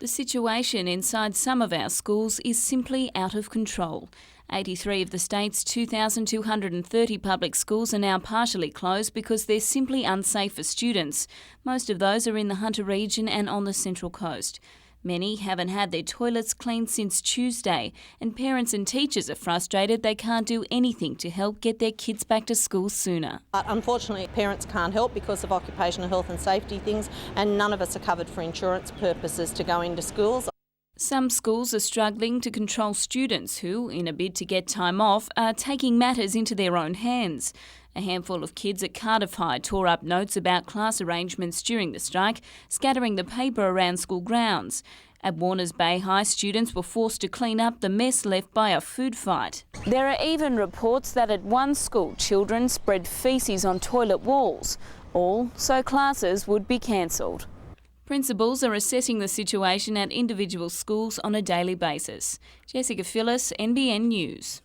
The situation inside some of our schools is simply out of control. 83 of the state's 2,230 public schools are now partially closed because they're simply unsafe for students. Most of those are in the Hunter region and on the Central Coast. Many haven't had their toilets cleaned since Tuesday, and parents and teachers are frustrated they can't do anything to help get their kids back to school sooner. But unfortunately, parents can't help because of occupational health and safety things, and none of us are covered for insurance purposes to go into schools. Some schools are struggling to control students who, in a bid to get time off, are taking matters into their own hands. A handful of kids at Cardiff High tore up notes about class arrangements during the strike, scattering the paper around school grounds. At Warners Bay High, students were forced to clean up the mess left by a food fight. There are even reports that at one school, children spread faeces on toilet walls, all so classes would be cancelled. Principals are assessing the situation at individual schools on a daily basis. Jessica Phyllis, NBN News.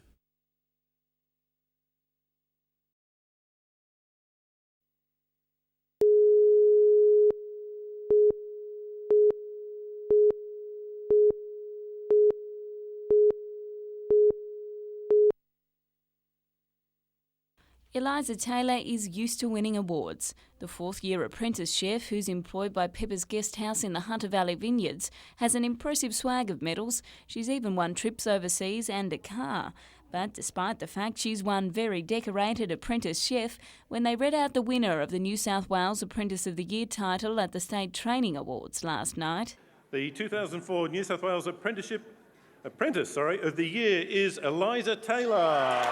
Eliza Taylor is used to winning awards. The fourth-year apprentice chef, who's employed by Pepper's Guest House in the Hunter Valley Vineyards, has an impressive swag of medals. She's even won trips overseas and a car. But despite the fact she's one very decorated apprentice chef, when they read out the winner of the New South Wales Apprentice of the Year title at the State Training Awards last night. The 2004 New South Wales Apprentice of the Year is Eliza Taylor.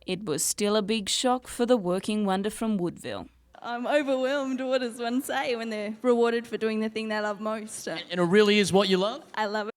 It was still a big shock for the working wonder from Woodville. I'm overwhelmed. What does one say when they're rewarded for doing the thing they love most? And it really is what you love? I love it.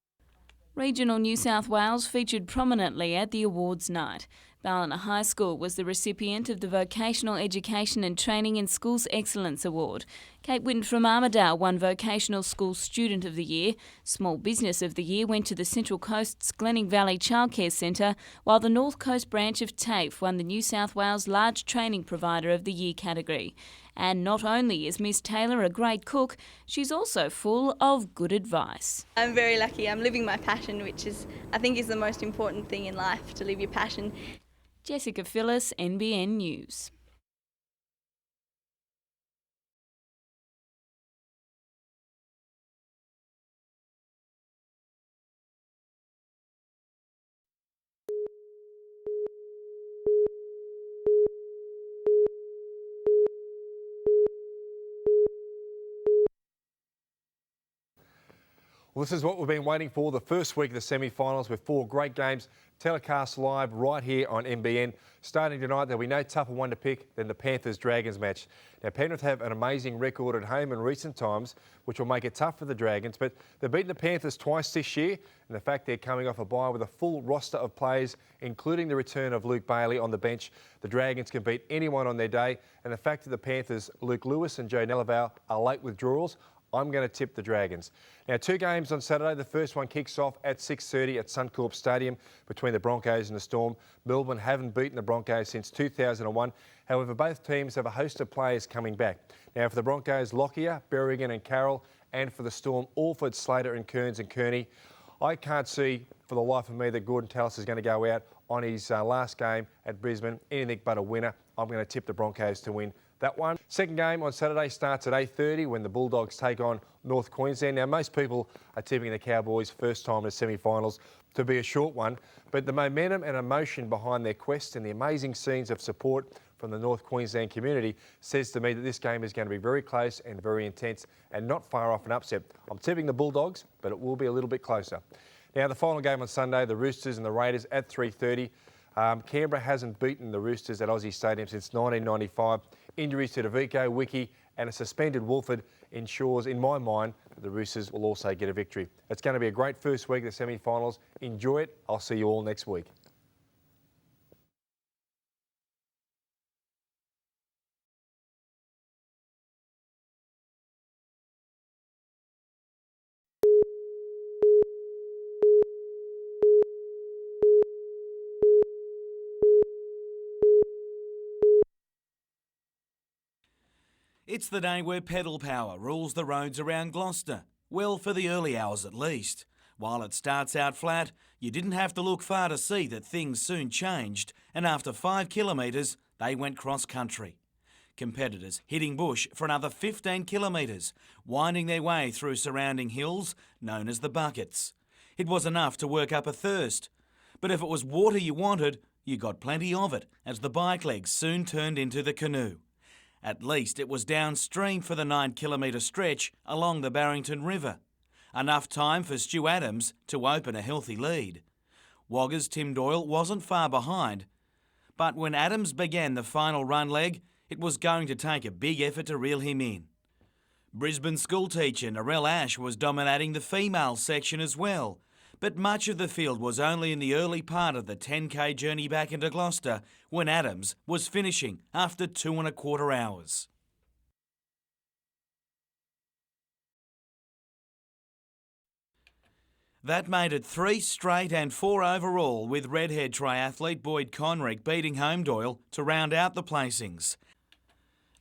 Regional New South Wales featured prominently at the awards night. Ballina High School was the recipient of the Vocational Education and Training in Schools Excellence Award. Kate Witten from Armidale won Vocational School Student of the Year. Small Business of the Year went to the Central Coast's Glenning Valley Childcare Centre, while the North Coast branch of TAFE won the New South Wales Large Training Provider of the Year category. And not only is Miss Taylor a great cook, she's also full of good advice. I'm very lucky. I'm living my passion, which I think is the most important thing in life, to live your passion. Jessica Phyllis, NBN News. Well, this is what we've been waiting for, the first week of the semi-finals with 4 great games telecast live right here on NBN. Starting tonight, there'll be no tougher one to pick than the Panthers-Dragons match. Now, Penrith have an amazing record at home in recent times, which will make it tough for the Dragons, but they've beaten the Panthers twice this year, and the fact they're coming off a bye with a full roster of players, including the return of Luke Bailey on the bench, the Dragons can beat anyone on their day, and the fact that the Panthers, Luke Lewis and Joe Nellavale, are late withdrawals, I'm going to tip the Dragons. Now, 2 games on Saturday. The first one kicks off at 6:30 at Suncorp Stadium between the Broncos and the Storm. Melbourne haven't beaten the Broncos since 2001. However, both teams have a host of players coming back. Now, for the Broncos, Lockyer, Berrigan and Carroll, and for the Storm, Alford, Slater and Kearns and Kearney. I can't see for the life of me that Gordon Tallis is going to go out on his last game at Brisbane anything but a winner. I'm going to tip the Broncos to win that one. Second game on Saturday starts at 8:30 when the Bulldogs take on North Queensland. Now, most people are tipping the Cowboys first time in the semi-finals to be a short one, but the momentum and emotion behind their quest and the amazing scenes of support from the North Queensland community says to me that this game is going to be very close and very intense and not far off an upset. I'm tipping the Bulldogs, but it will be a little bit closer. Now, the final game on Sunday, the Roosters and the Raiders at 3:30. Canberra hasn't beaten the Roosters at Aussie Stadium since 1995. Injuries to Daviko, Wiki and a suspended Wolford ensures, in my mind, that the Roosters will also get a victory. It's going to be a great first week of the semi-finals. Enjoy it. I'll see you all next week. It's the day where pedal power rules the roads around Gloucester. Well, for the early hours at least. While it starts out flat, you didn't have to look far to see that things soon changed, and after 5 kilometres, they went cross-country. Competitors hitting bush for another 15 kilometres, winding their way through surrounding hills known as the buckets. It was enough to work up a thirst. But if it was water you wanted, you got plenty of it, as the bike legs soon turned into the canoe. At least it was downstream for the 9-kilometre stretch along the Barrington River. Enough time for Stu Adams to open a healthy lead. Wagga's Tim Doyle wasn't far behind, but when Adams began the final run leg, it was going to take a big effort to reel him in. Brisbane schoolteacher Narelle Ash was dominating the female section as well, but much of the field was only in the early part of the 10k journey back into Gloucester when Adams was finishing after 2.25 hours. That made it 3 straight and 4 overall, with redhead triathlete Boyd Conrick beating home Doyle to round out the placings.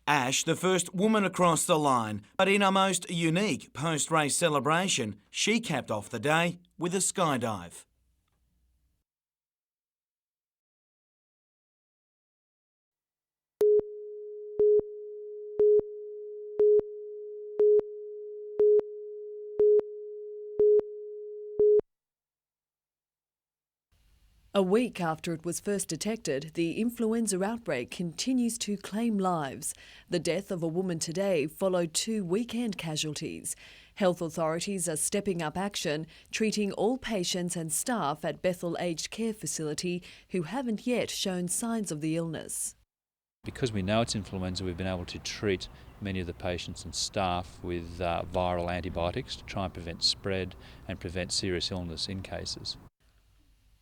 Ash, the first woman across the line, but in a most unique post-race celebration, she capped off the day with a skydive. A week after it was first detected, the influenza outbreak continues to claim lives. The death of a woman today followed 2 weekend casualties. Health authorities are stepping up action, treating all patients and staff at Bethel Aged Care Facility who haven't yet shown signs of the illness. Because we know it's influenza, we've been able to treat many of the patients and staff with viral antibiotics to try and prevent spread and prevent serious illness in cases.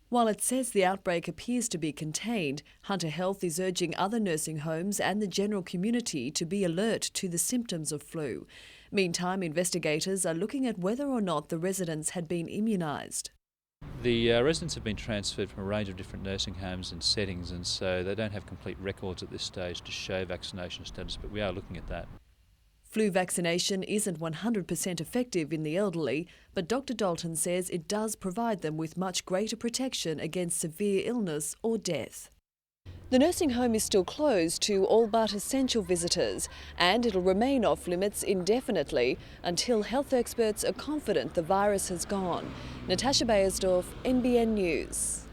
While it says the outbreak appears to be contained, Hunter Health is urging other nursing homes and the general community to be alert to the symptoms of flu. Meantime, investigators are looking at whether or not the residents had been immunised. The residents have been transferred from a range of different nursing homes and settings, and so they don't have complete records at this stage to show vaccination status, but we are looking at that. Flu vaccination isn't 100% effective in the elderly, but Dr Dalton says it does provide them with much greater protection against severe illness or death. The nursing home is still closed to all but essential visitors, and it'll remain off limits indefinitely until health experts are confident the virus has gone. Natasha Bayersdorf, NBN News.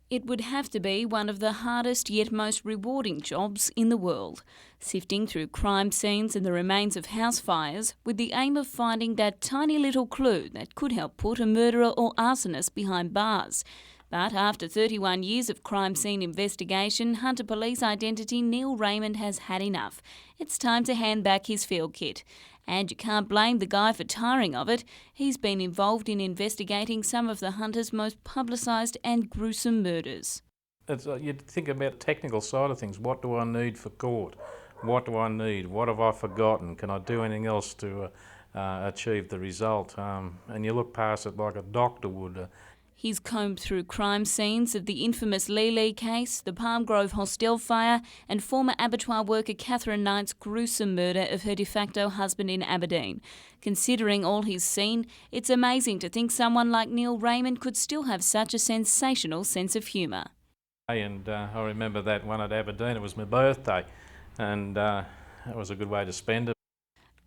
It would have to be one of the hardest yet most rewarding jobs in the world, sifting through crime scenes and the remains of house fires with the aim of finding that tiny little clue that could help put a murderer or arsonist behind bars. But after 31 years of crime scene investigation, Hunter Police identity Neil Raymond has had enough. It's time to hand back his field kit. And you can't blame the guy for tiring of it. He's been involved in investigating some of the Hunter's most publicised and gruesome murders. You'd think about the technical side of things. What do I need for court? What do I need? What have I forgotten? Can I do anything else to achieve the result? And you look past it like a doctor would. He's combed through crime scenes of the infamous Lee case, the Palm Grove hostel fire, and former abattoir worker Catherine Knight's gruesome murder of her de facto husband in Aberdeen. Considering all he's seen, it's amazing to think someone like Neil Raymond could still have such a sensational sense of humour. And I remember that one at Aberdeen. It was my birthday, and that was a good way to spend it.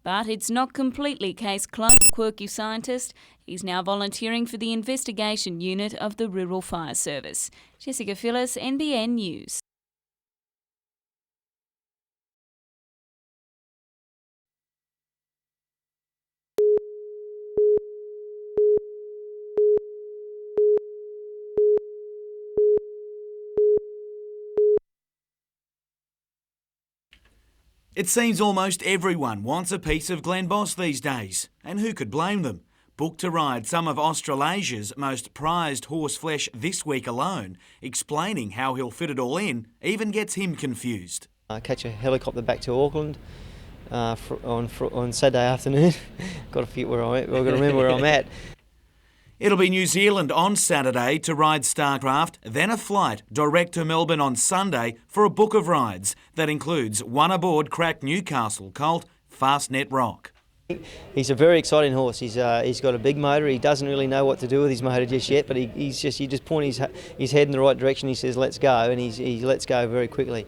But it's not completely case closed. Quirky scientist, he's now volunteering for the investigation unit of the Rural Fire Service. Jessica Phillis, NBN News. It seems almost everyone wants a piece of Glen Boss these days, and who could blame them? Booked to ride some of Australasia's most prized horse flesh this week alone, explaining how he'll fit it all in even gets him confused. I catch a helicopter back to Auckland on Saturday afternoon. Got to forget where I'm at. I've got to remember where I'm at. It'll be New Zealand on Saturday to ride Starcraft, then a flight direct to Melbourne on Sunday for a book of rides that includes one aboard crack Newcastle colt Fastnet Rock. He's a very exciting horse. He's got a big motor. He doesn't really know what to do with his motor just yet, but you just point his head in the right direction. He says, "Let's go," and he lets go very quickly.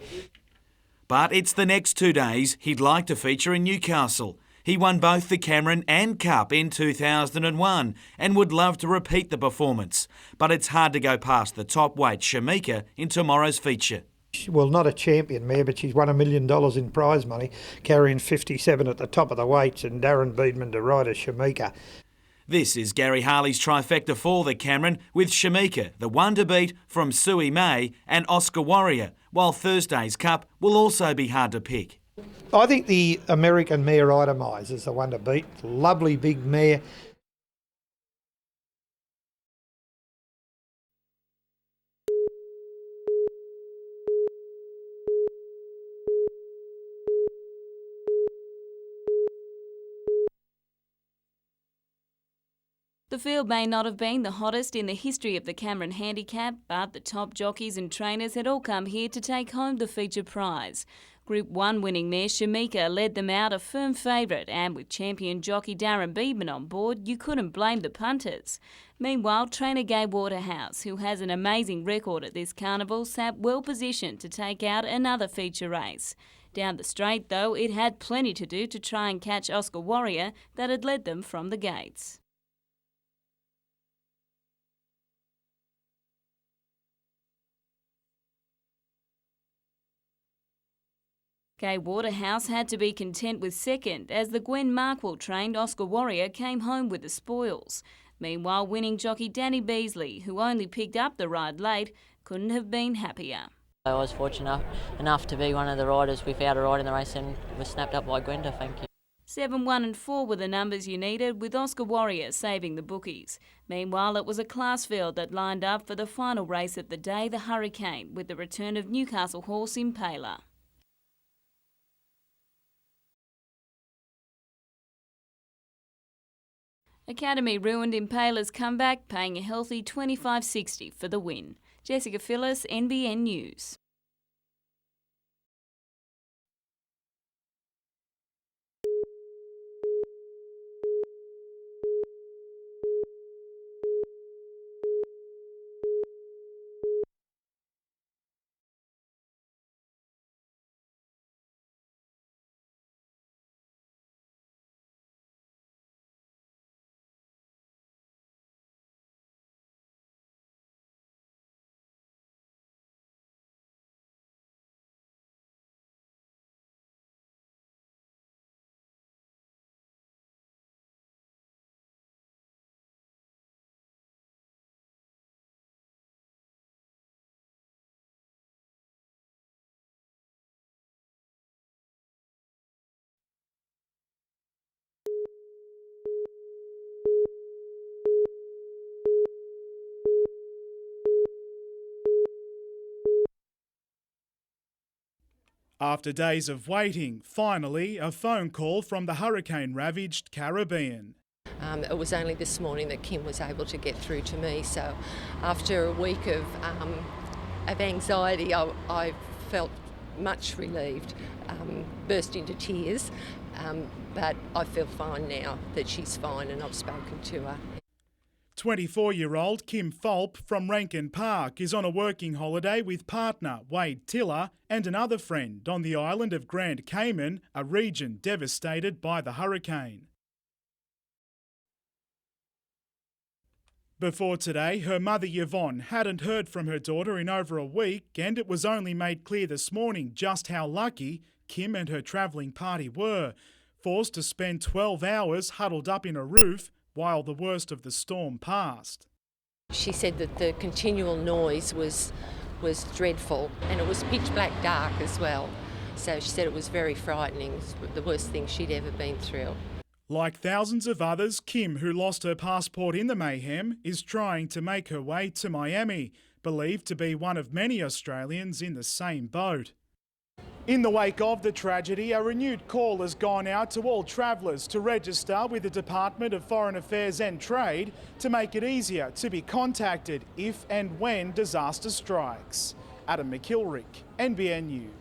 But it's the next 2 days he'd like to feature in Newcastle. He won both the Cameron and Cup in 2001 and would love to repeat the performance. But it's hard to go past the top weight Shamika in tomorrow's feature. Well, not a champion mare, but she's won $1 million in prize money, carrying 57 at the top of the weights, and Darren Beedman to ride a Shamika. This is Gary Harley's trifecta for the Cameron, with Shamika, the one to beat from Sui May, and Oscar Warrior, while Thursday's Cup will also be hard to pick. I think the American mare Itemize is the one to beat. Lovely big mare. The field may not have been the hottest in the history of the Cameron Handicap, but the top jockeys and trainers had all come here to take home the feature prize. Group 1 winning mare Shamika led them out a firm favourite, and with champion jockey Darren Beedman on board, you couldn't blame the punters. Meanwhile, trainer Gai Waterhouse, who has an amazing record at this carnival, sat well positioned to take out another feature race. Down the straight, though, it had plenty to do to try and catch Oscar Warrior that had led them from the gates. Gai Waterhouse had to be content with second as the Gwen Markwell-trained Oscar Warrior came home with the spoils. Meanwhile, winning jockey Danny Beasley, who only picked up the ride late, couldn't have been happier. I was fortunate enough to be one of the riders without a ride in the race and was snapped up by Gwenda, thank you. 7, 1 and 4 were the numbers you needed, with Oscar Warrior saving the bookies. Meanwhile, it was a class field that lined up for the final race of the day, the Hurricane, with the return of Newcastle horse Impaler. Academy ruined Impaler's comeback, paying a healthy $25.60 for the win. Jessica Phillis, NBN News. After days of waiting, finally a phone call from the hurricane-ravaged Caribbean. It was only this morning that Kim was able to get through to me, so after a week of anxiety, I felt much relieved, burst into tears, but I feel fine now that she's fine and I've spoken to her. 24-year-old Kim Fulp from Rankin Park is on a working holiday with partner Wade Tiller and another friend on the island of Grand Cayman, a region devastated by the hurricane. Before today, her mother Yvonne hadn't heard from her daughter in over a week, and it was only made clear this morning just how lucky Kim and her travelling party were, forced to spend 12 hours huddled up in a roof while the worst of the storm passed. She said that the continual noise was dreadful, and it was pitch black dark as well. So she said it was very frightening. It was the worst thing she'd ever been through. Like thousands of others, Kim, who lost her passport in the mayhem, is trying to make her way to Miami, believed to be one of many Australians in the same boat. In the wake of the tragedy, a renewed call has gone out to all travellers to register with the Department of Foreign Affairs and Trade to make it easier to be contacted if and when disaster strikes. Adam McKilrick, NBN News.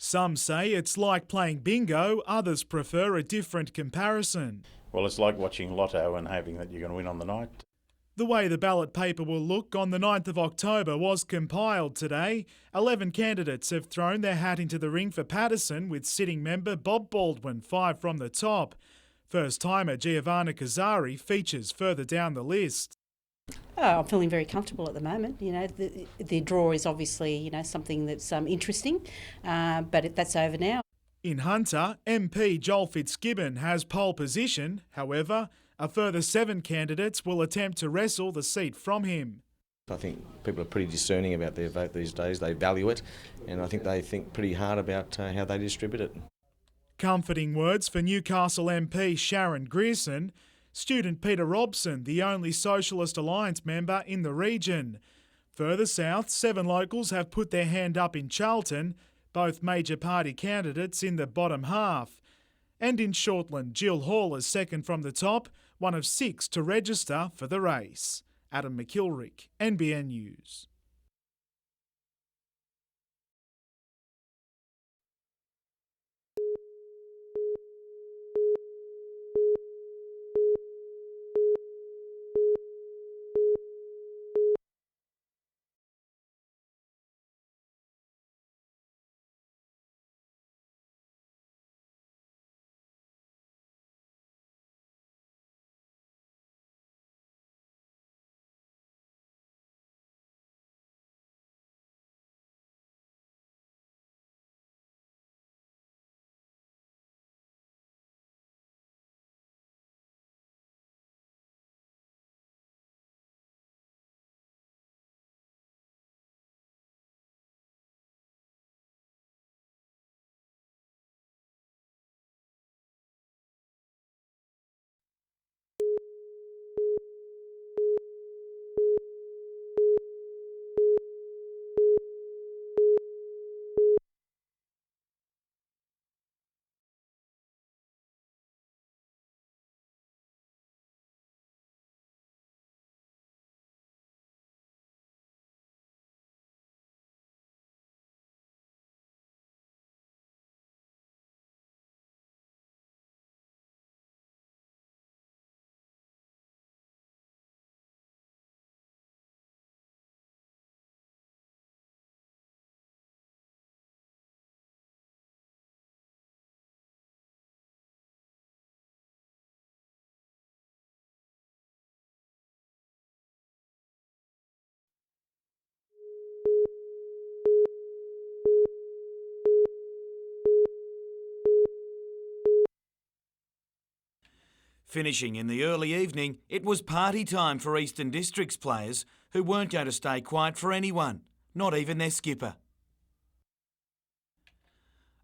Some say it's like playing bingo, others prefer a different comparison. Well, it's like watching Lotto and hoping that you're going to win on the night. The way the ballot paper will look on the 9th of October was compiled today. 11 candidates have thrown their hat into the ring for Paterson, with sitting member Bob Baldwin 5 from the top. First-timer Giovanna Kazari features further down the list. I'm feeling very comfortable at the moment. You know, the draw is obviously, something that's interesting, but that's over now. In Hunter, MP Joel Fitzgibbon has pole position. However, a further 7 candidates will attempt to wrestle the seat from him. I think people are pretty discerning about their vote these days. They value it, and I think they think pretty hard about how they distribute it. Comforting words for Newcastle MP Sharon Grierson. Student Peter Robson, the only Socialist Alliance member in the region. Further south, 7 locals have put their hand up in Charlton, both major party candidates in the bottom half. And in Shortland, Jill Hall is second from the top, one of 6 to register for the race. Adam McKilrick, NBN News. Finishing in the early evening, it was party time for Eastern District's players, who weren't going to stay quiet for anyone, not even their skipper.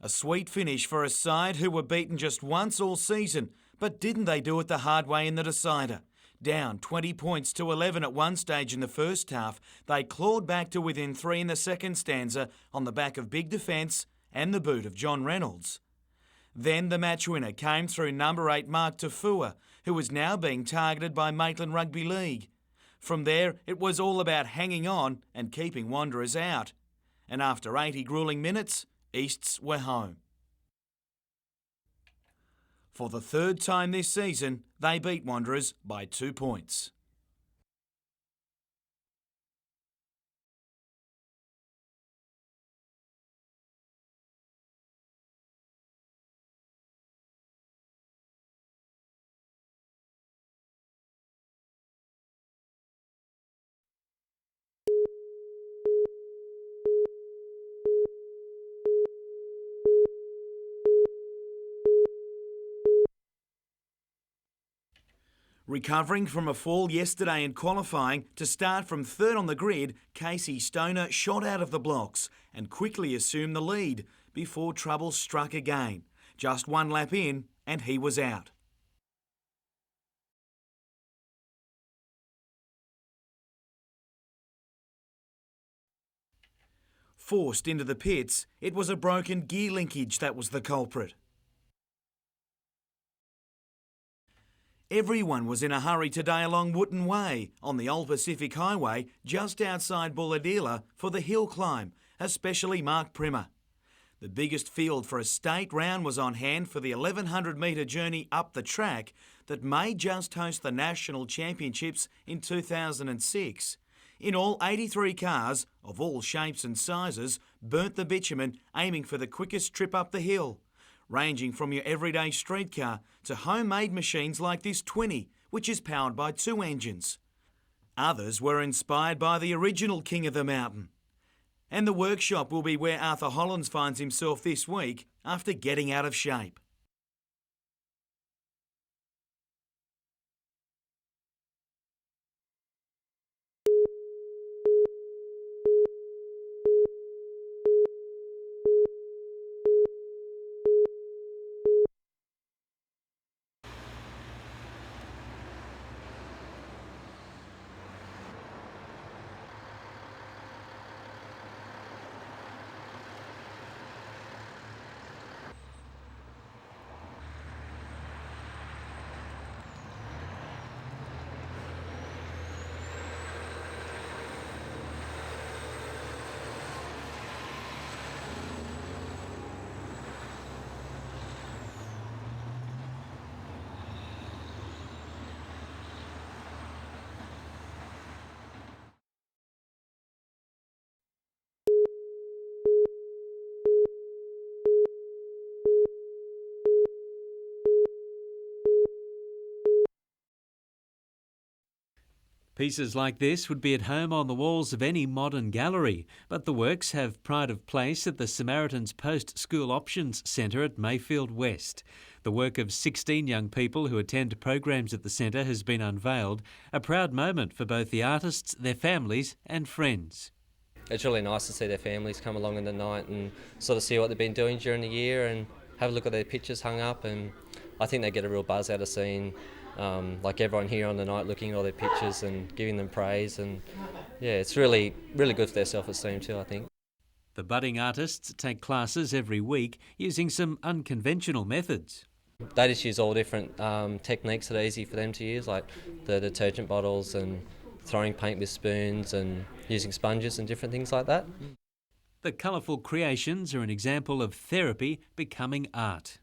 A sweet finish for a side who were beaten just once all season, but didn't they do it the hard way in the decider? Down 20 points to 11 at one stage in the first half, they clawed back to within 3 in the second stanza on the back of big defence and the boot of John Reynolds. Then the match winner came through number 8 Mark Tafua, who was now being targeted by Maitland Rugby League. From there, it was all about hanging on and keeping Wanderers out. And after 80 gruelling minutes, Easts were home. For the third time this season, they beat Wanderers by 2 points. Recovering from a fall yesterday in qualifying, to start from third on the grid, Casey Stoner shot out of the blocks and quickly assumed the lead before trouble struck again. Just one lap in and he was out. Forced into the pits, it was a broken gear linkage that was the culprit. Everyone was in a hurry today along Wootton Way on the Old Pacific Highway just outside Bulahdelah for the hill climb, especially Mark Primmer. The biggest field for a state round was on hand for the 1,100 metre journey up the track that may just host the National Championships in 2006. In all, 83 cars of all shapes and sizes burnt the bitumen aiming for the quickest trip up the hill, ranging from your everyday streetcar to homemade machines like this 20, which is powered by 2 engines. Others were inspired by the original King of the Mountain. And the workshop will be where Arthur Hollands finds himself this week after getting out of shape. Pieces like this would be at home on the walls of any modern gallery, but the works have pride of place at the Samaritans Post School Options Centre at Mayfield West. The work of 16 young people who attend programs at the centre has been unveiled, a proud moment for both the artists, their families and friends. It's really nice to see their families come along in the night and sort of see what they've been doing during the year and have a look at their pictures hung up, and I think they get a real buzz out of seeing like everyone here on the night looking at all their pictures and giving them praise, and yeah, it's really good for their self-esteem too, I think. The budding artists take classes every week using some unconventional methods. They just use all different techniques that are easy for them to use, like the detergent bottles and throwing paint with spoons and using sponges and different things like that. The colourful creations are an example of therapy becoming art.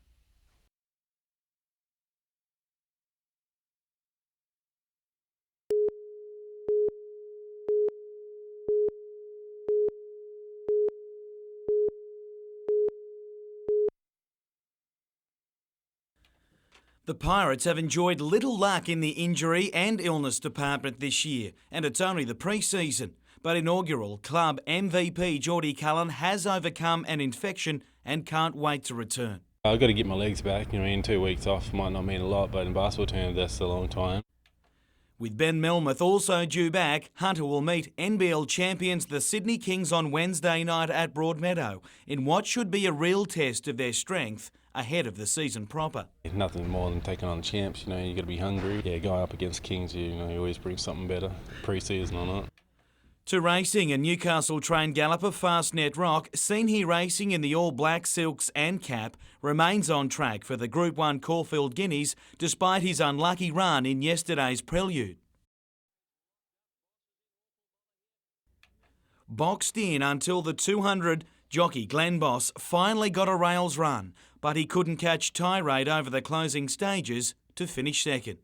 The Pirates have enjoyed little luck in the injury and illness department this year, and it's only the pre-season. But inaugural club MVP Geordie Cullen has overcome an infection and can't wait to return. I've got to get my legs back. 2 weeks off might not mean a lot, but in basketball terms, that's a long time. With Ben Melmoth also due back, Hunter will meet NBL champions the Sydney Kings on Wednesday night at Broadmeadow in what should be a real test of their strength ahead of the season proper. Nothing more than taking on champs. You got to be hungry. Yeah, going up against Kings, you always bring something better, pre-season or not. To racing, and Newcastle-trained galloper Fastnet Rock, seen here racing in the all-black silks and cap, remains on track for the Group 1 Caulfield Guineas despite his unlucky run in yesterday's prelude. Boxed in until the 200, jockey Glenn Boss finally got a rails run, but he couldn't catch Tirade over the closing stages to finish second.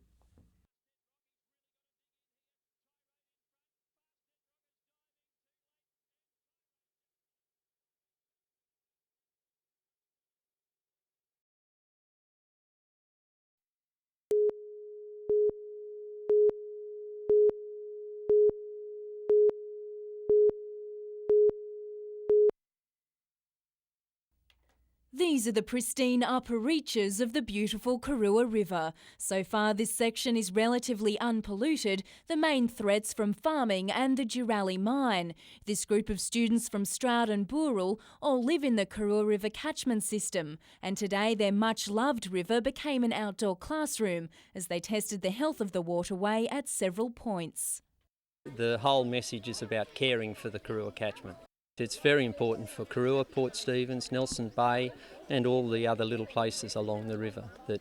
These are the pristine upper reaches of the beautiful Karua River. So far this section is relatively unpolluted, the main threats from farming and the Durali mine. This group of students from Strait and Booral all live in the Karua River catchment system, and today their much-loved river became an outdoor classroom as they tested the health of the waterway at several points. The whole message is about caring for the Karua catchment. It's very important for Karua, Port Stephens, Nelson Bay and all the other little places along the river that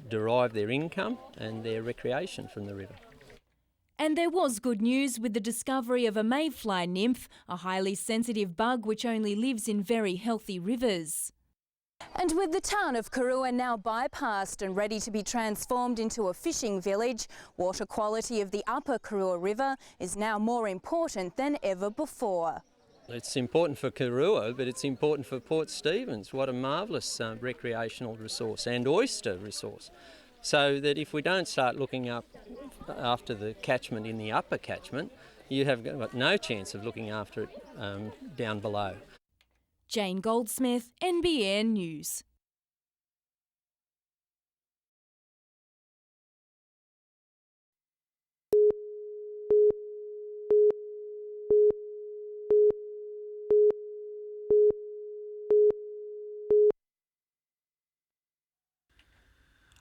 derive their income and their recreation from the river. And there was good news with the discovery of a mayfly nymph, a highly sensitive bug which only lives in very healthy rivers. And with the town of Karua now bypassed and ready to be transformed into a fishing village, water quality of the upper Karua River is now more important than ever before. It's important for Karua, but it's important for Port Stephens. What a marvellous recreational resource and oyster resource. So that if we don't start looking up after the catchment in the upper catchment, you have got no chance of looking after it down below. Jane Goldsmith, NBN News.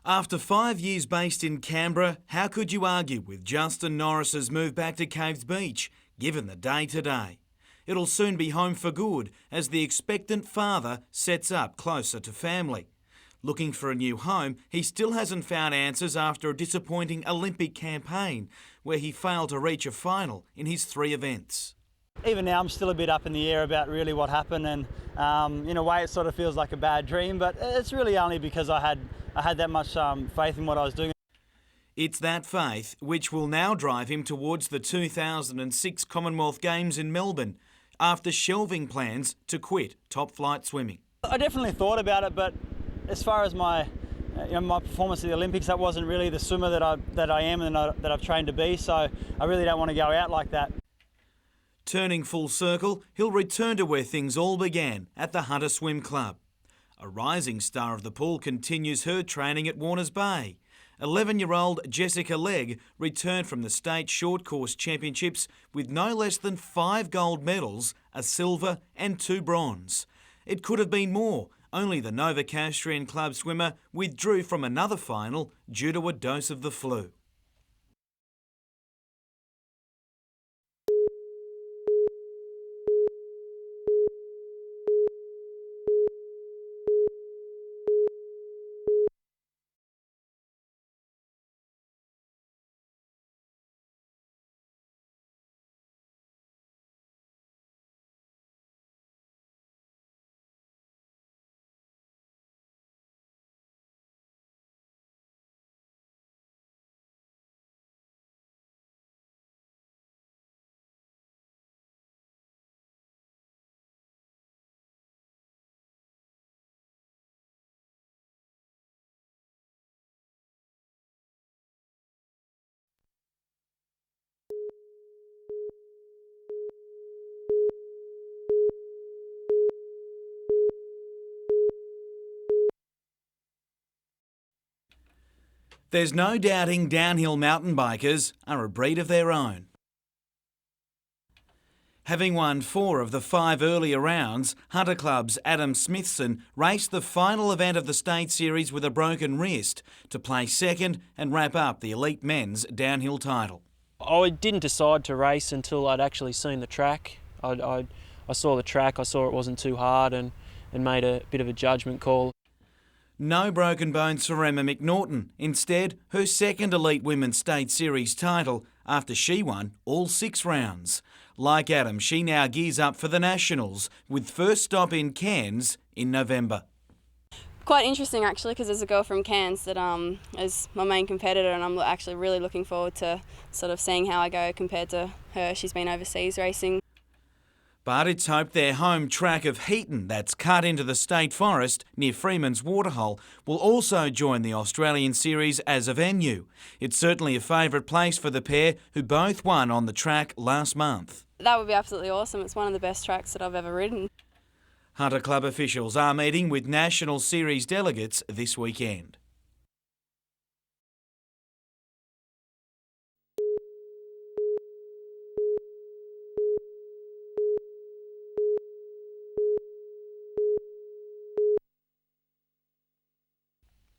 After 5 years based in Canberra, how could you argue with Justin Norris's move back to Caves Beach, given the day today? It'll soon be home for good as the expectant father sets up closer to family. Looking for a new home, he still hasn't found answers after a disappointing Olympic campaign where he failed to reach a final in his 3 events. Even now I'm still a bit up in the air about really what happened, and in a way it sort of feels like a bad dream, but it's really only because I had that much faith in what I was doing. It's that faith which will now drive him towards the 2006 Commonwealth Games in Melbourne after shelving plans to quit top flight swimming. I definitely thought about it, but as far as my performance at the Olympics, that wasn't really the swimmer that I am and that I've trained to be, so I really don't want to go out like that. Turning full circle, he'll return to where things all began, at the Hunter Swim Club. A rising star of the pool continues her training at Warners Bay. 11-year-old Jessica Legg returned from the State Short Course Championships with no less than 5 gold medals, a silver and 2 bronze. It could have been more, only the Novocastrian club swimmer withdrew from another final due to a dose of the flu. There's no doubting downhill mountain bikers are a breed of their own. Having won 4 of the 5 earlier rounds, Hunter Club's Adam Smithson raced the final event of the State Series with a broken wrist to play second and wrap up the elite men's downhill title. I didn't decide to race until I'd actually seen the track. I saw the track, I saw it wasn't too hard and made a bit of a judgment call. No broken bones for Emma McNaughton. Instead, her second Elite Women's State Series title after she won all 6 rounds. Like Adam, she now gears up for the Nationals, with first stop in Cairns in November. Quite interesting actually, because there's a girl from Cairns that is my main competitor, and I'm actually really looking forward to sort of seeing how I go compared to her. She's been overseas racing. But it's hoped their home track of Heaton, that's cut into the state forest near Freeman's Waterhole, will also join the Australian Series as a venue. It's certainly a favourite place for the pair, who both won on the track last month. That would be absolutely awesome. It's one of the best tracks that I've ever ridden. Hunter Club officials are meeting with National Series delegates this weekend.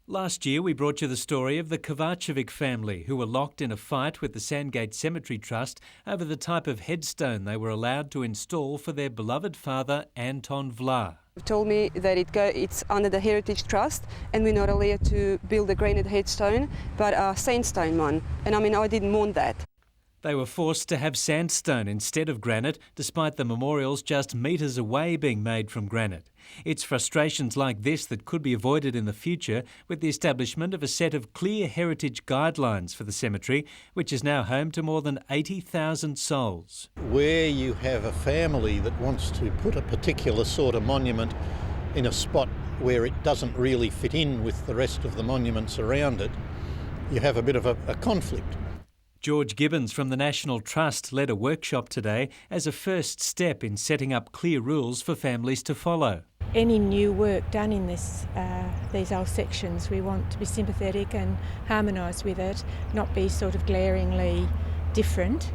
Last year, we brought you the story of the Kovacevic family, who were locked in a fight with the Sandgate Cemetery Trust over the type of headstone they were allowed to install for their beloved father, Anton Vla. Told me that it's under the Heritage Trust and we're not allowed to build a granite headstone, but a sandstone one. And I didn't want that. They were forced to have sandstone instead of granite, despite the memorials just metres away being made from granite. It's frustrations like this that could be avoided in the future with the establishment of a set of clear heritage guidelines for the cemetery, which is now home to more than 80,000 souls. Where you have a family that wants to put a particular sort of monument in a spot where it doesn't really fit in with the rest of the monuments around it, you have a bit of a conflict. George Gibbons from the National Trust led a workshop today as a first step in setting up clear rules for families to follow. Any new work done in these old sections, we want to be sympathetic and harmonise with it, not be sort of glaringly different.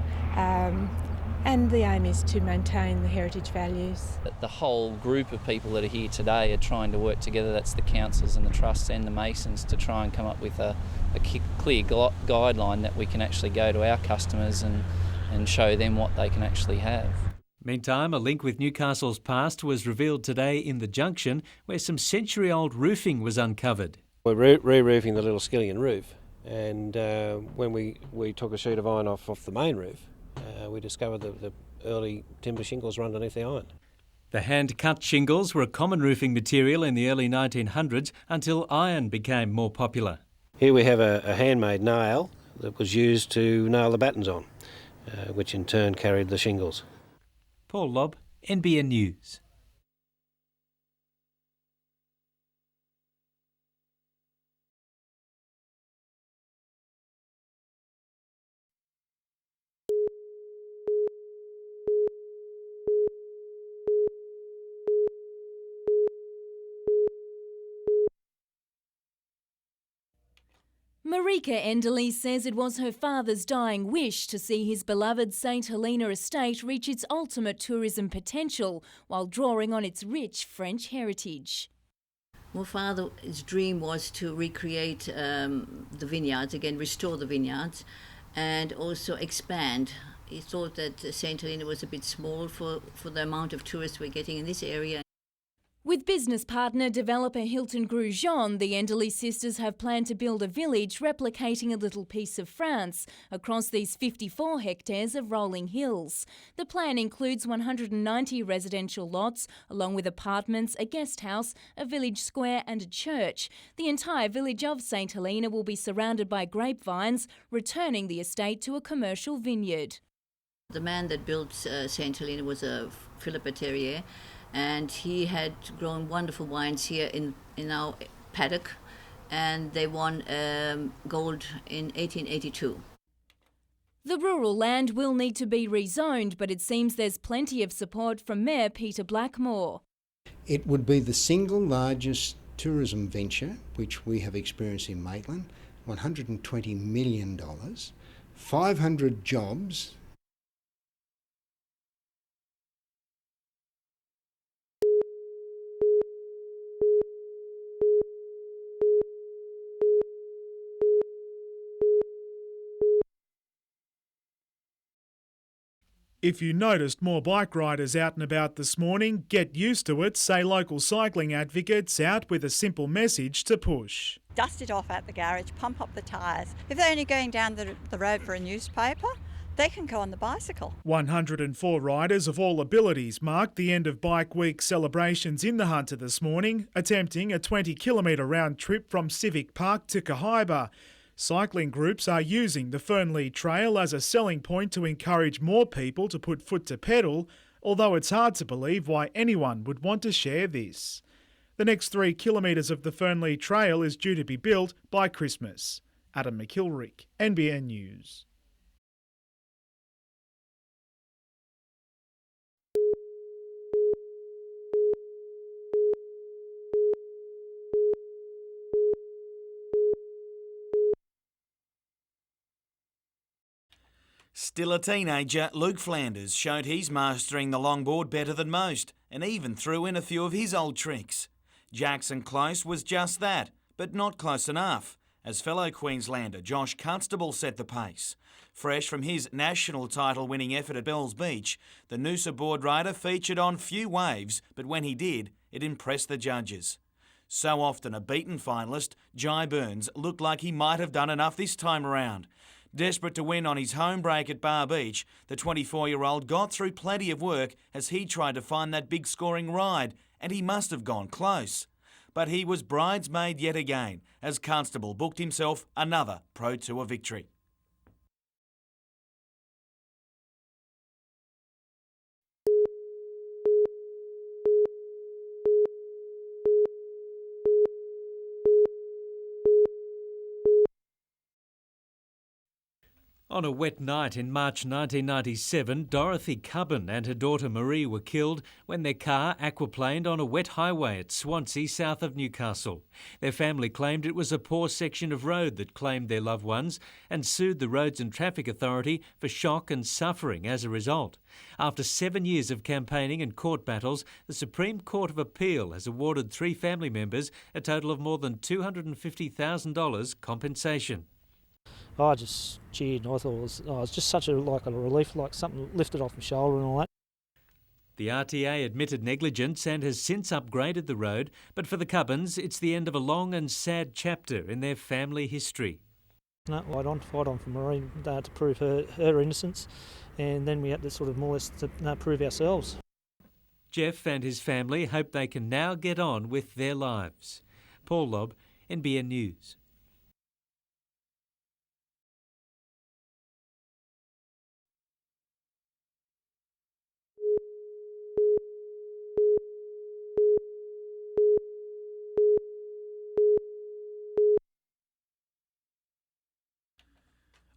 And the aim is to maintain the heritage values. The whole group of people that are here today are trying to work together. That's the councils and the trusts and the masons, to try and come up with a clear guideline that we can actually go to our customers and show them what they can actually have. Meantime, a link with Newcastle's past was revealed today in the Junction, where some century-old roofing was uncovered. We're re-roofing the little skillion roof, and when we took a sheet of iron off the main roof, we discovered that the early timber shingles were underneath the iron. The hand-cut shingles were a common roofing material in the early 1900s until iron became more popular. Here we have a handmade nail that was used to nail the battens on, which in turn carried the shingles. Paul Lobb, NBN News. Marika Enderley says it was her father's dying wish to see his beloved St Helena estate reach its ultimate tourism potential while drawing on its rich French heritage. My father's dream was to recreate the vineyards again, restore the vineyards, and also expand. He thought that St Helena was a bit small for the amount of tourists we're getting in this area. With business partner developer Hilton Grujon, the Enderley sisters have planned to build a village replicating a little piece of France across these 54 hectares of rolling hills. The plan includes 190 residential lots, along with apartments, a guest house, a village square and a church. The entire village of St Helena will be surrounded by grapevines, returning the estate to a commercial vineyard. The man that built St Helena was a Philippa Terrier, and he had grown wonderful wines here in our paddock, and they won gold in 1882. The rural land will need to be rezoned, but it seems there's plenty of support from Mayor Peter Blackmore. It would be the single largest tourism venture which we have experienced in Maitland, $120 million, 500 jobs. If you noticed more bike riders out and about this morning, get used to it, say local cycling advocates out with a simple message to push. Dust it off at the garage, pump up the tyres. If they're only going down the road for a newspaper, they can go on the bicycle. 104 riders of all abilities marked the end of Bike Week celebrations in the Hunter this morning, attempting a 20-kilometre round trip from Civic Park to Cahaiba. Cycling groups are using the Fernley Trail as a selling point to encourage more people to put foot to pedal, although it's hard to believe why anyone would want to share this. The next 3 kilometres of the Fernley Trail is due to be built by Christmas. Adam McKilrick, NBN News. Still a teenager, Luke Flanders showed he's mastering the longboard better than most and even threw in a few of his old tricks. Jackson Close was just that, but not close enough, as fellow Queenslander Josh Constable set the pace. Fresh from his national title-winning effort at Bells Beach, the Noosa board rider featured on few waves, but when he did, it impressed the judges. So often a beaten finalist, Jai Burns looked like he might have done enough this time around. Desperate to win on his home break at Bar Beach, the 24-year-old got through plenty of work as he tried to find that big scoring ride, and he must have gone close. But he was bridesmaid yet again, as Constable booked himself another Pro Tour victory. On a wet night in March 1997, Dorothy Cubbin and her daughter Marie were killed when their car aquaplaned on a wet highway at Swansea, south of Newcastle. Their family claimed it was a poor section of road that claimed their loved ones and sued the Roads and Traffic Authority for shock and suffering as a result. After 7 years of campaigning and court battles, the Supreme Court of Appeal has awarded 3 family members a total of more than $250,000 compensation. I just cheered and I thought it was just such a relief, like something lifted off my shoulder and all that. The RTA admitted negligence and has since upgraded the road, but for the Cubbins, it's the end of a long and sad chapter in their family history. No, fight on for Marie to prove her innocence, and then we had to sort of more or less to prove ourselves. Jeff and his family hope they can now get on with their lives. Paul Lobb, NBN News.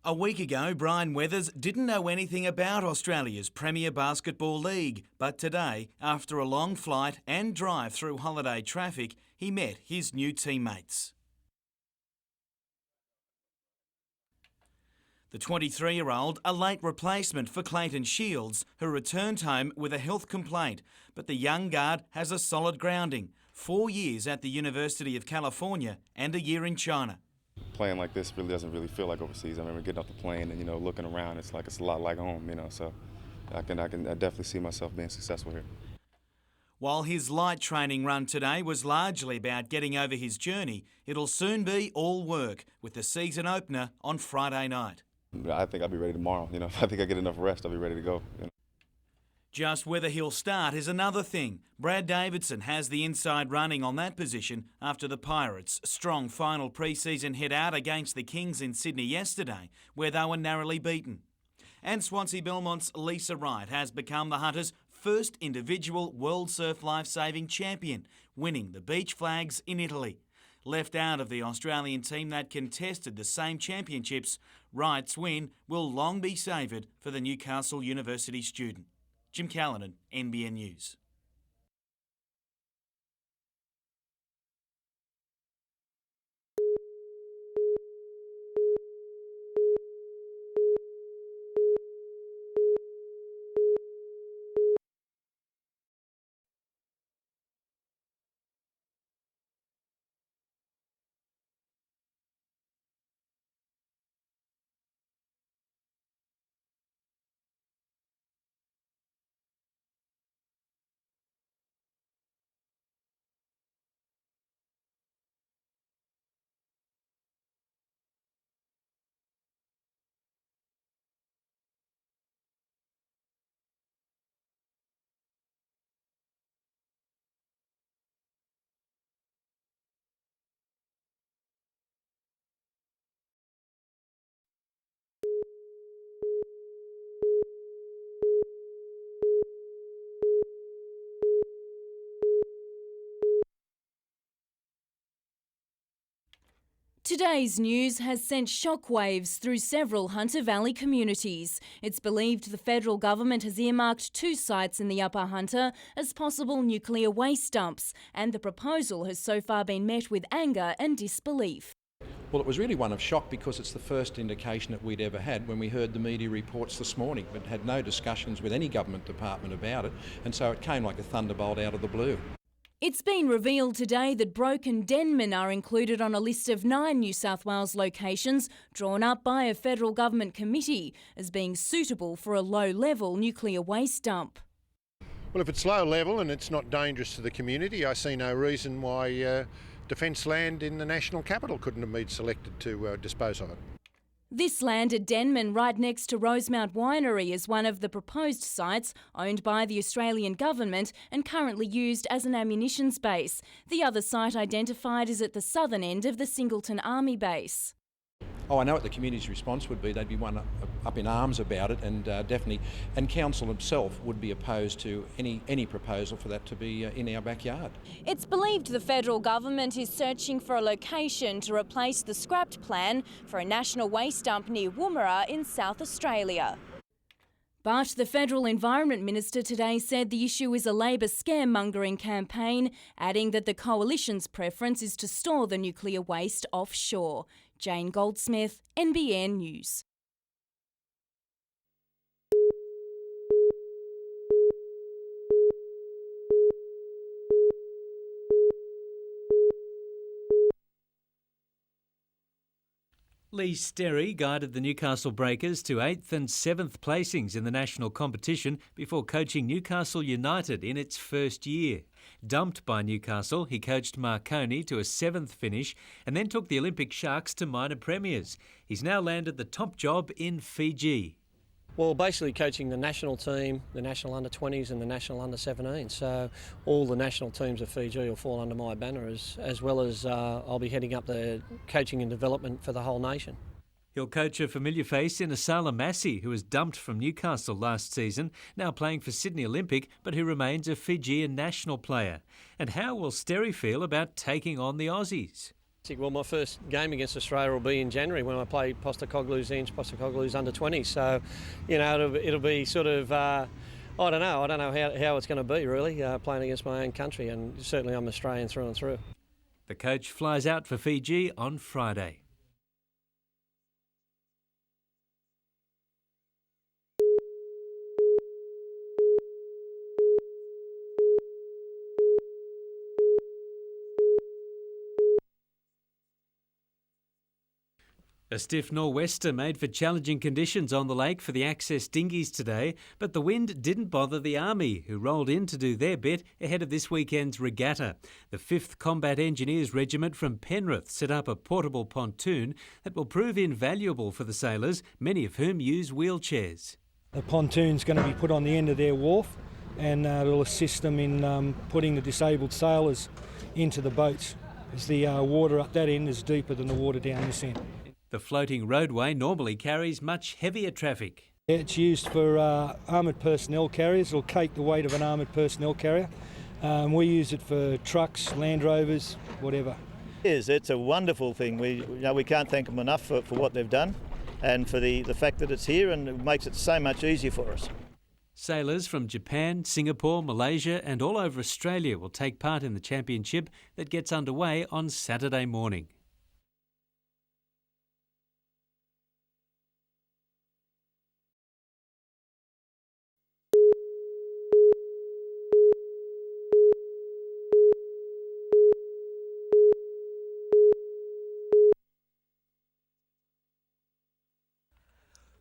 A week ago, Brian Weathers didn't know anything about Australia's Premier Basketball League, but today, after a long flight and drive through holiday traffic, he met his new teammates. The 23-year-old, a late replacement for Clayton Shields, who returned home with a health complaint, but the young guard has a solid grounding, 4 years at the University of California and a year in China. Playing like this really doesn't really feel like overseas. I remember getting off the plane and, looking around, it's a lot like home, so I can definitely see myself being successful here. While his light training run today was largely about getting over his journey, it'll soon be all work with the season opener on Friday night. I think I'll be ready tomorrow. If I think I get enough rest, I'll be ready to go. Just whether he'll start is another thing. Brad Davidson has the inside running on that position after the Pirates' strong final pre-season hit out against the Kings in Sydney yesterday, where they were narrowly beaten. And Swansea Belmont's Lisa Wright has become the Hunters' first individual World Surf Life-Saving champion, winning the beach flags in Italy. Left out of the Australian team that contested the same championships, Wright's win will long be savoured for the Newcastle University student. Jim Callanan, NBN News. Today's news has sent shockwaves through several Hunter Valley communities. It's believed the federal government has earmarked 2 sites in the Upper Hunter as possible nuclear waste dumps, and the proposal has so far been met with anger and disbelief. Well, it was really one of shock because it's the first indication that we'd ever had when we heard the media reports this morning, but had no discussions with any government department about it, and so it came like a thunderbolt out of the blue. It's been revealed today that Broke and Denman are included on a list of 9 New South Wales locations drawn up by a federal government committee as being suitable for a low-level nuclear waste dump. Well, if it's low level and it's not dangerous to the community, I see no reason why defence land in the national capital couldn't have been selected to dispose of it. This land at Denman, right next to Rosemount Winery, is one of the proposed sites owned by the Australian government and currently used as an ammunitions base. The other site identified is at the southern end of the Singleton Army Base. Oh, I know what the community's response would be. They'd be one up in arms about it, and definitely, and council himself would be opposed to any proposal for that to be in our backyard. It's believed the federal government is searching for a location to replace the scrapped plan for a national waste dump near Woomera in South Australia. But the Federal Environment Minister today said the issue is a Labor scaremongering campaign, adding that the Coalition's preference is to store the nuclear waste offshore. Jane Goldsmith, NBN News. Lee Sterry guided the Newcastle Breakers to 8th and 7th placings in the national competition before coaching Newcastle United in its first year. Dumped by Newcastle, he coached Marconi to a 7th finish and then took the Olympic Sharks to minor premiers. He's now landed the top job in Fiji. Well, basically coaching the national team, the national under-20s and the national under-17. So all the national teams of Fiji will fall under my banner, as well as I'll be heading up the coaching and development for the whole nation. He'll coach a familiar face in Asala Massey, who was dumped from Newcastle last season, now playing for Sydney Olympic, but who remains a Fijian national player. And how will Sterry feel about taking on the Aussies? Well, my first game against Australia will be in January when I play Postacoglu's under-20. So, you know, it'll be sort of, I don't know how it's going to be really, playing against my own country, and certainly I'm Australian through and through. The coach flies out for Fiji on Friday. A stiff nor'wester made for challenging conditions on the lake for the access dinghies today, but the wind didn't bother the Army, who rolled in to do their bit ahead of this weekend's regatta. The 5th Combat Engineers Regiment from Penrith set up a portable pontoon that will prove invaluable for the sailors, many of whom use wheelchairs. The pontoon's going to be put on the end of their wharf, and it'll assist them in putting the disabled sailors into the boats, as the water up that end is deeper than the water down this end. The floating roadway normally carries much heavier traffic. It's used for armoured personnel carriers. It'll cake the weight of an armoured personnel carrier. We use it for trucks, Land Rovers, whatever. It's a wonderful thing. We can't thank them enough for what they've done, and for the fact that it's here, and it makes it so much easier for us. Sailors from Japan, Singapore, Malaysia and all over Australia will take part in the championship that gets underway on Saturday morning.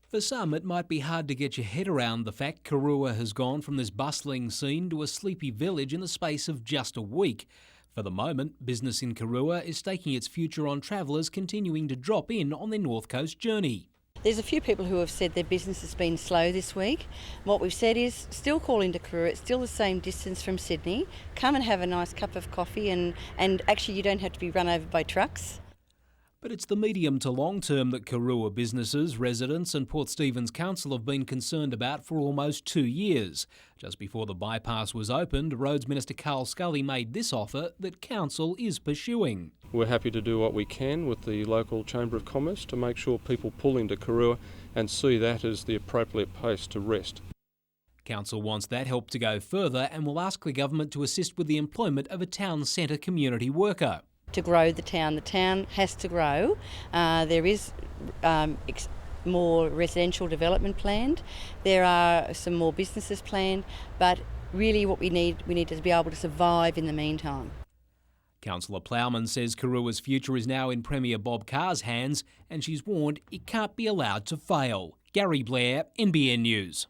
For some, it might be hard to get your head around the fact Karuah has gone from this bustling scene to a sleepy village in the space of just a week. For the moment, business in Karuah is staking its future on travellers continuing to drop in on their North Coast journey. There's a few people who have said their business has been slow this week. What we've said is still call into Karuah, it's still the same distance from Sydney. Come and have a nice cup of coffee and actually you don't have to be run over by trucks. But it's the medium to long term that Karua businesses, residents and Port Stephens Council have been concerned about for almost 2 years. Just before the bypass was opened, Roads Minister Carl Scully made this offer that Council is pursuing. We're happy to do what we can with the local Chamber of Commerce to make sure people pull into Karua and see that as the appropriate place to rest. Council wants that help to go further and will ask the government to assist with the employment of a town centre community worker. To grow the town has to grow. There is more residential development planned. There are some more businesses planned, but really what we need to be able to survive in the meantime. Councillor Plowman says Karua's future is now in Premier Bob Carr's hands and she's warned it can't be allowed to fail. Gary Blair, NBN News.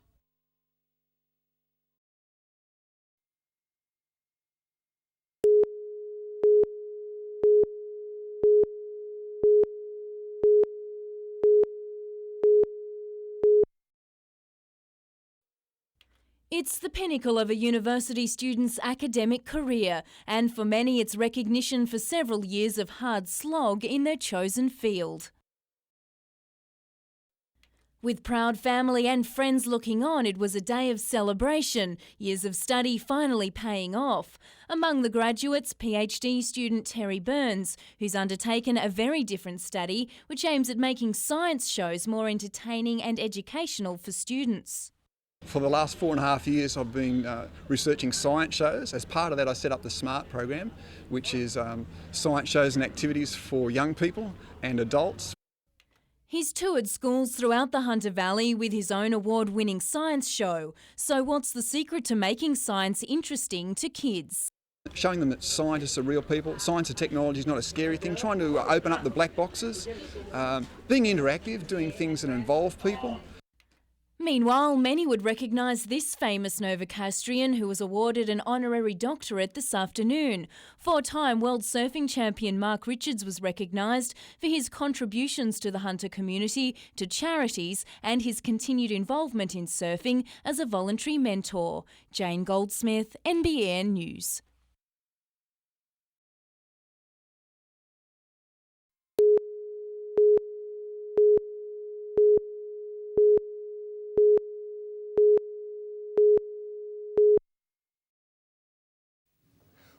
It's the pinnacle of a university student's academic career, and for many it's recognition for several years of hard slog in their chosen field. With proud family and friends looking on, it was a day of celebration, years of study finally paying off. Among the graduates, PhD student Terry Burns, who's undertaken a very different study which aims at making science shows more entertaining and educational for students. For the last 4.5 years I've been researching science shows. As part of that I set up the SMART program, which is science shows and activities for young people and adults. He's toured schools throughout the Hunter Valley with his own award-winning science show. So what's the secret to making science interesting to kids? Showing them that scientists are real people, science and technology is not a scary thing, trying to open up the black boxes, being interactive, doing things that involve people. Meanwhile, many would recognise this famous Novocastrian who was awarded an honorary doctorate this afternoon. 4-time world surfing champion Mark Richards was recognised for his contributions to the Hunter community, to charities and his continued involvement in surfing as a voluntary mentor. Jane Goldsmith, NBN News.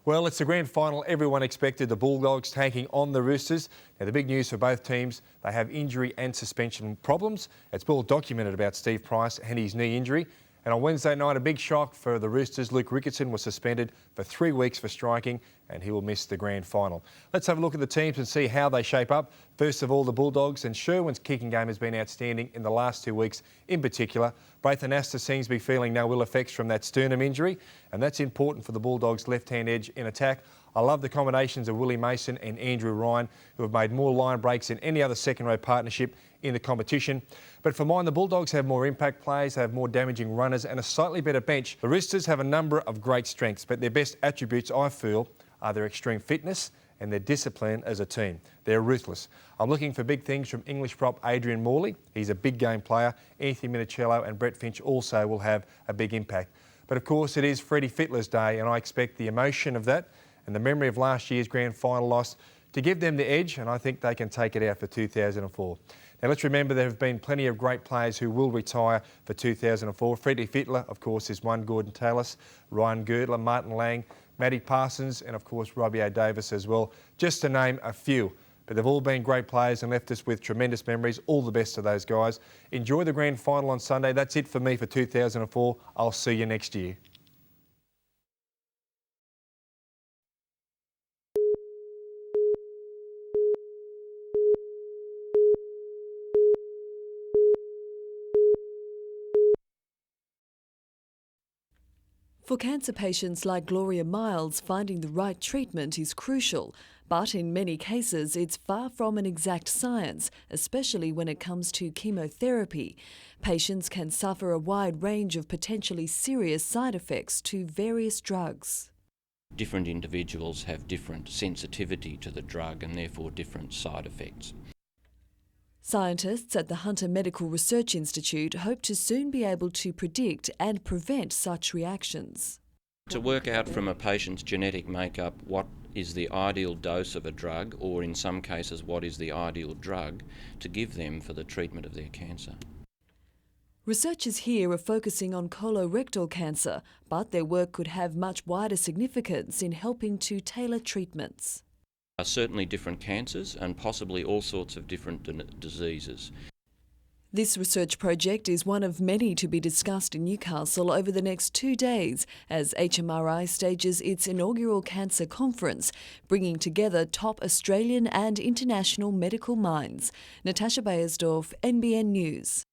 Well, it's the grand final everyone expected, the Bulldogs taking on the Roosters. Now, the big news for both teams, they have injury and suspension problems. It's well documented about Steve Price and his knee injury. And on Wednesday night, a big shock for the Roosters. Luke Ricketson was suspended for 3 weeks for striking and he will miss the grand final. Let's have a look at the teams and see how they shape up. First of all, the Bulldogs, and Sherwin's kicking game has been outstanding in the last 2 weeks in particular. Braithen Astor seems to be feeling no ill effects from that sternum injury, and that's important for the Bulldogs' left-hand edge in attack. I love the combinations of Willie Mason and Andrew Ryan, who have made more line breaks than any other second-row partnership in the competition. But for mine, the Bulldogs have more impact players, they have more damaging runners and a slightly better bench. The Roosters have a number of great strengths, but their best attributes, I feel, are their extreme fitness and their discipline as a team. They're ruthless. I'm looking for big things from English prop Adrian Morley. He's a big game player. Anthony Minicello and Brett Finch also will have a big impact. But of course it is Freddie Fittler's day, and I expect the emotion of that and the memory of last year's grand final loss to give them the edge, and I think they can take it out for 2004. Now let's remember there have been plenty of great players who will retire for 2004. Freddie Fittler, of course, is one. Gordon Tallis, Ryan Girdler, Martin Lang, Matty Parsons and of course Robbie O'Davis as well, just to name a few. But they've all been great players and left us with tremendous memories. All the best to those guys. Enjoy the grand final on Sunday. That's it for me for 2004. I'll see you next year. For cancer patients like Gloria Miles, finding the right treatment is crucial, but in many cases it's far from an exact science, especially when it comes to chemotherapy. Patients can suffer a wide range of potentially serious side effects to various drugs. Different individuals have different sensitivity to the drug and therefore different side effects. Scientists at the Hunter Medical Research Institute hope to soon be able to predict and prevent such reactions. To work out from a patient's genetic makeup what is the ideal dose of a drug, or in some cases what is the ideal drug to give them for the treatment of their cancer. Researchers here are focusing on colorectal cancer, but their work could have much wider significance in helping to tailor treatments. Certainly different cancers and possibly all sorts of different diseases. This research project is one of many to be discussed in Newcastle over the next 2 days as HMRI stages its inaugural cancer conference, bringing together top Australian and international medical minds. Natasha Bayersdorf, NBN News.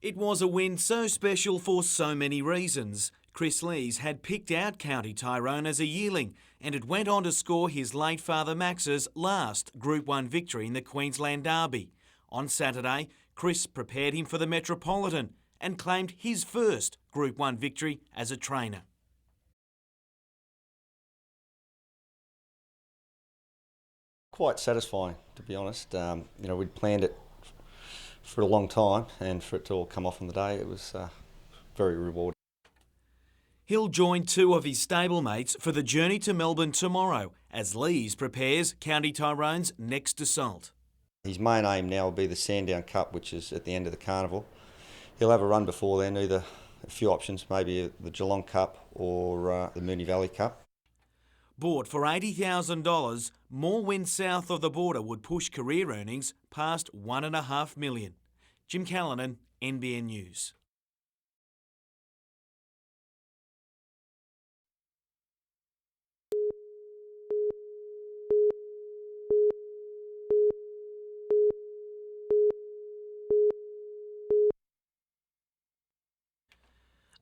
It was a win so special for so many reasons. Chris Lees had picked out County Tyrone as a yearling, and it went on to score his late father Max's last Group 1 victory in the Queensland Derby. On Saturday, Chris prepared him for the Metropolitan and claimed his first Group 1 victory as a trainer. Quite satisfying, to be honest. We'd planned it for a long time, and for it to all come off on the day, it was very rewarding. He'll join two of his stablemates for the journey to Melbourne tomorrow as Lees prepares County Tyrone's next assault. His main aim now will be the Sandown Cup, which is at the end of the carnival. He'll have a run before then, either a few options, maybe the Geelong Cup or the Moonee Valley Cup. Bought for $80,000, more wins south of the border would push career earnings past $1.5 million. Jim Callanan, NBN News.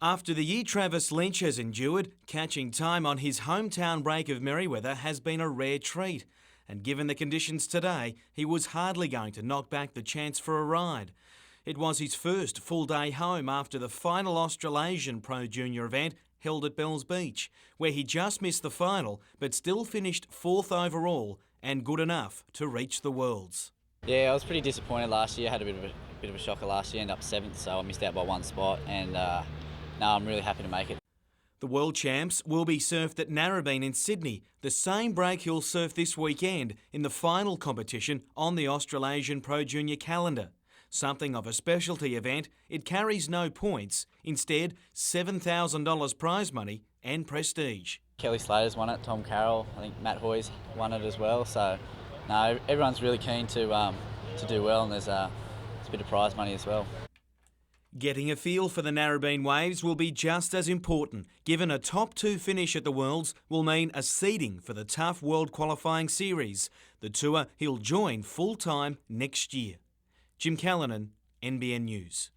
After the year Travis Lynch has endured, catching time on his hometown break of Merewether has been a rare treat. And given the conditions today, he was hardly going to knock back the chance for a ride. It was his first full day home after the final Australasian Pro Junior event held at Bells Beach, where he just missed the final but still finished 4th overall and good enough to reach the Worlds. Yeah, I was pretty disappointed last year. I had a bit of a shocker last year, ended up 7th, so I missed out by one spot, and now I'm really happy to make it. The World Champs will be surfed at Narrabeen in Sydney, the same break he'll surf this weekend in the final competition on the Australasian Pro Junior calendar. Something of a specialty event, it carries no points, instead $7,000 prize money and prestige. Kelly Slater's won it, Tom Carroll, I think Matt Hoy's won it as well, so no, everyone's really keen to do well, and there's a bit of prize money as well. Getting a feel for the Narrabeen Waves will be just as important, given a top 2 finish at the Worlds will mean a seeding for the tough World Qualifying Series, the tour he'll join full-time next year. Jim Callanan, NBN News.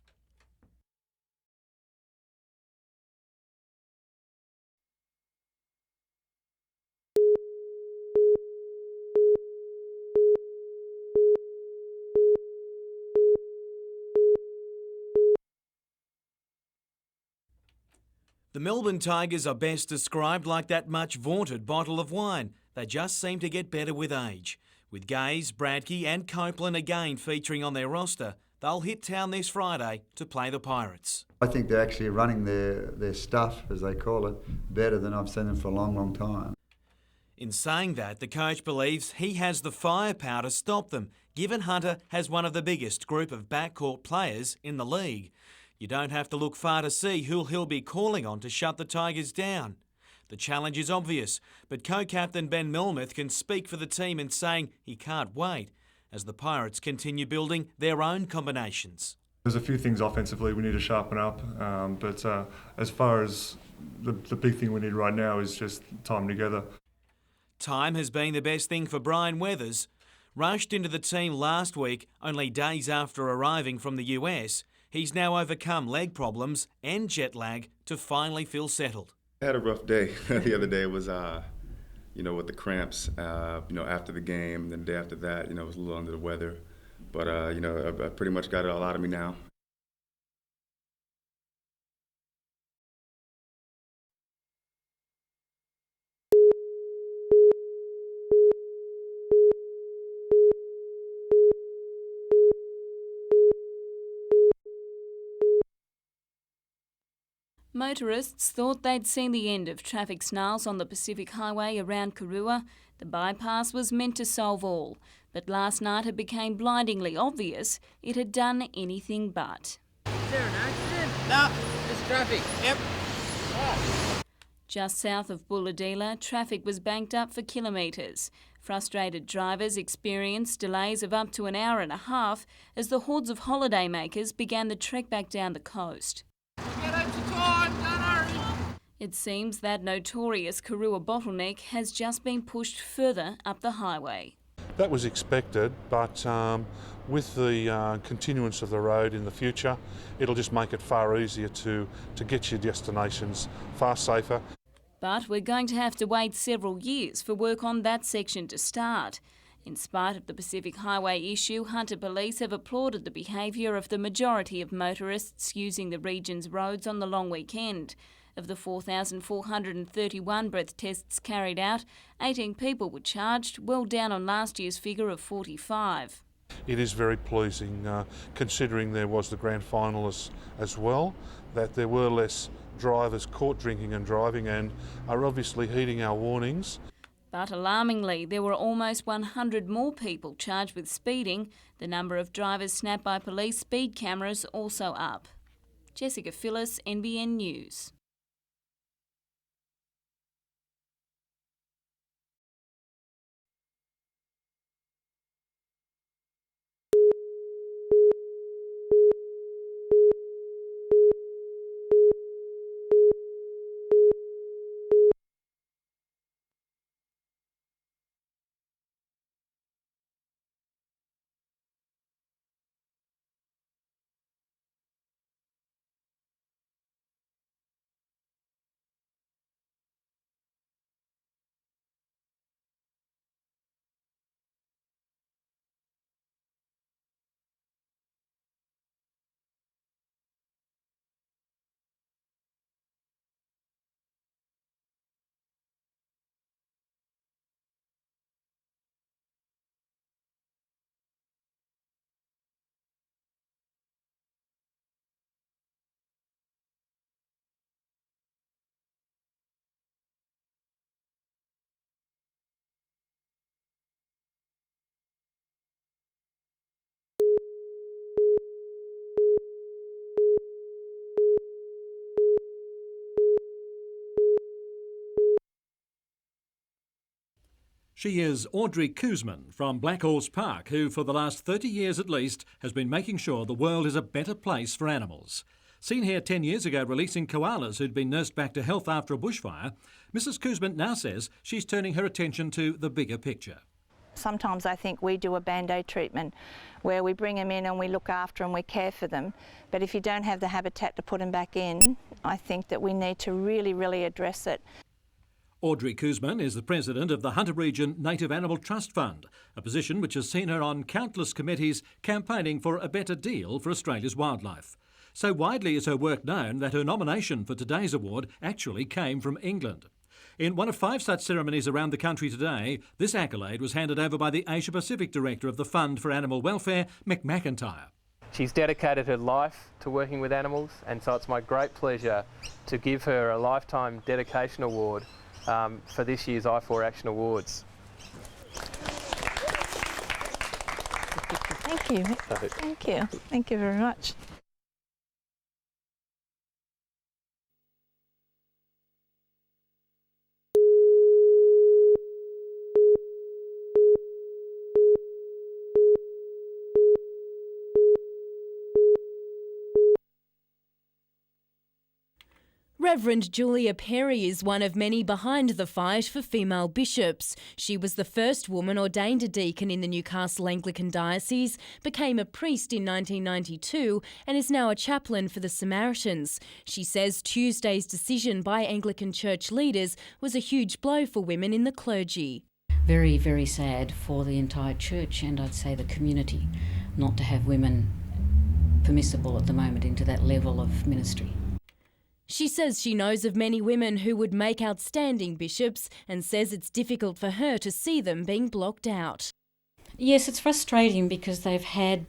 The Melbourne Tigers are best described like that much vaunted bottle of wine. They just seem to get better with age. With Gaze, Bradke and Copeland again featuring on their roster, they'll hit town this Friday to play the Pirates. I think they're actually running their stuff, as they call it, better than I've seen them for a long, long time. In saying that, the coach believes he has the firepower to stop them, given Hunter has one of the biggest group of backcourt players in the league. You don't have to look far to see who he'll be calling on to shut the Tigers down. The challenge is obvious, but co-captain Ben Melmoth can speak for the team in saying he can't wait as the Pirates continue building their own combinations. There's a few things offensively we need to sharpen up, but as far as the big thing we need right now is just time together. Time has been the best thing for Brian Weathers. Rushed into the team last week, only days after arriving from the US, he's now overcome leg problems and jet lag to finally feel settled. I had a rough day. The other day was, with the cramps, after the game, and then the day after that, I was a little under the weather. But, I pretty much got it all out of me now. Motorists thought they'd seen the end of traffic snarls on the Pacific Highway around Kurua. The bypass was meant to solve all, but last night it became blindingly obvious it had done anything but. Is there an accident? No, there's traffic. Yep. Oh. Just south of Bulladila, traffic was banked up for kilometres. Frustrated drivers experienced delays of up to an hour and a half as the hordes of holidaymakers began the trek back down the coast. It seems that notorious Kurua bottleneck has just been pushed further up the highway. That was expected, but with the continuance of the road in the future, it'll just make it far easier to get your destinations far safer. But we're going to have to wait several years for work on that section to start. In spite of the Pacific Highway issue, Hunter Police have applauded the behaviour of the majority of motorists using the region's roads on the long weekend. Of the 4,431 breath tests carried out, 18 people were charged, well down on last year's figure of 45. It is very pleasing, considering there was the grand final as well, that there were less drivers caught drinking and driving and are obviously heeding our warnings. But alarmingly, there were almost 100 more people charged with speeding. The number of drivers snapped by police speed cameras also up. Jessica Phillis, NBN News. She is Audrey Koosman from Black Horse Park, who for the last 30 years at least has been making sure the world is a better place for animals. Seen here 10 years ago releasing koalas who'd been nursed back to health after a bushfire, Mrs Koosman now says she's turning her attention to the bigger picture. Sometimes I think we do a band-aid treatment where we bring them in and we look after them, we care for them. But if you don't have the habitat to put them back in, I think that we need to really address it. Audrey Koosman is the president of the Hunter Region Native Animal Trust Fund, a position which has seen her on countless committees campaigning for a better deal for Australia's wildlife. So widely is her work known that her nomination for today's award actually came from England. In one of 5 such ceremonies around the country today, this accolade was handed over by the Asia Pacific Director of the Fund for Animal Welfare, Mick McIntyre. She's dedicated her life to working with animals, and so it's my great pleasure to give her a Lifetime Dedication Award for this year's I4 Action Awards. Thank you. Thank you. Thank you very much. Reverend Julia Perry is one of many behind the fight for female bishops. She was the first woman ordained a deacon in the Newcastle Anglican Diocese, became a priest in 1992 and is now a chaplain for the Samaritans. She says Tuesday's decision by Anglican church leaders was a huge blow for women in the clergy. Very, very sad for the entire church and I'd say the community not to have women permissible at the moment into that level of ministry. She says she knows of many women who would make outstanding bishops and says it's difficult for her to see them being blocked out. Yes, it's frustrating because they've had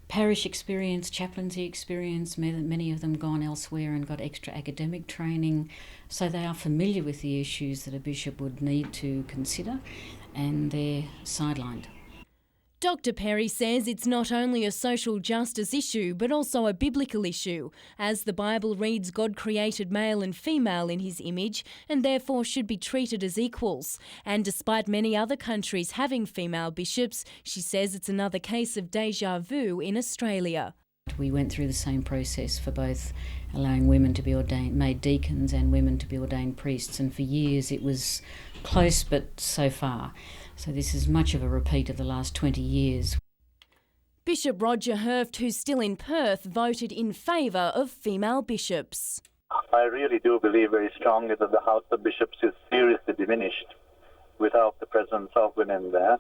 parish experience, chaplaincy experience, many of them gone elsewhere and got extra academic training, so they are familiar with the issues that a bishop would need to consider and they're sidelined. Dr. Perry says it's not only a social justice issue but also a biblical issue, as the Bible reads God created male and female in his image and therefore should be treated as equals. And despite many other countries having female bishops, she says it's another case of déjà vu in Australia. We went through the same process for both allowing women to be ordained, made deacons and women to be ordained priests, and for years it was close but so far. So this is much of a repeat of the last 20 years. Bishop Roger Herft, who's still in Perth, voted in favour of female bishops. I really do believe very strongly that the House of Bishops is seriously diminished without the presence of women there.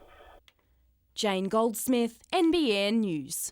Jane Goldsmith, NBN News.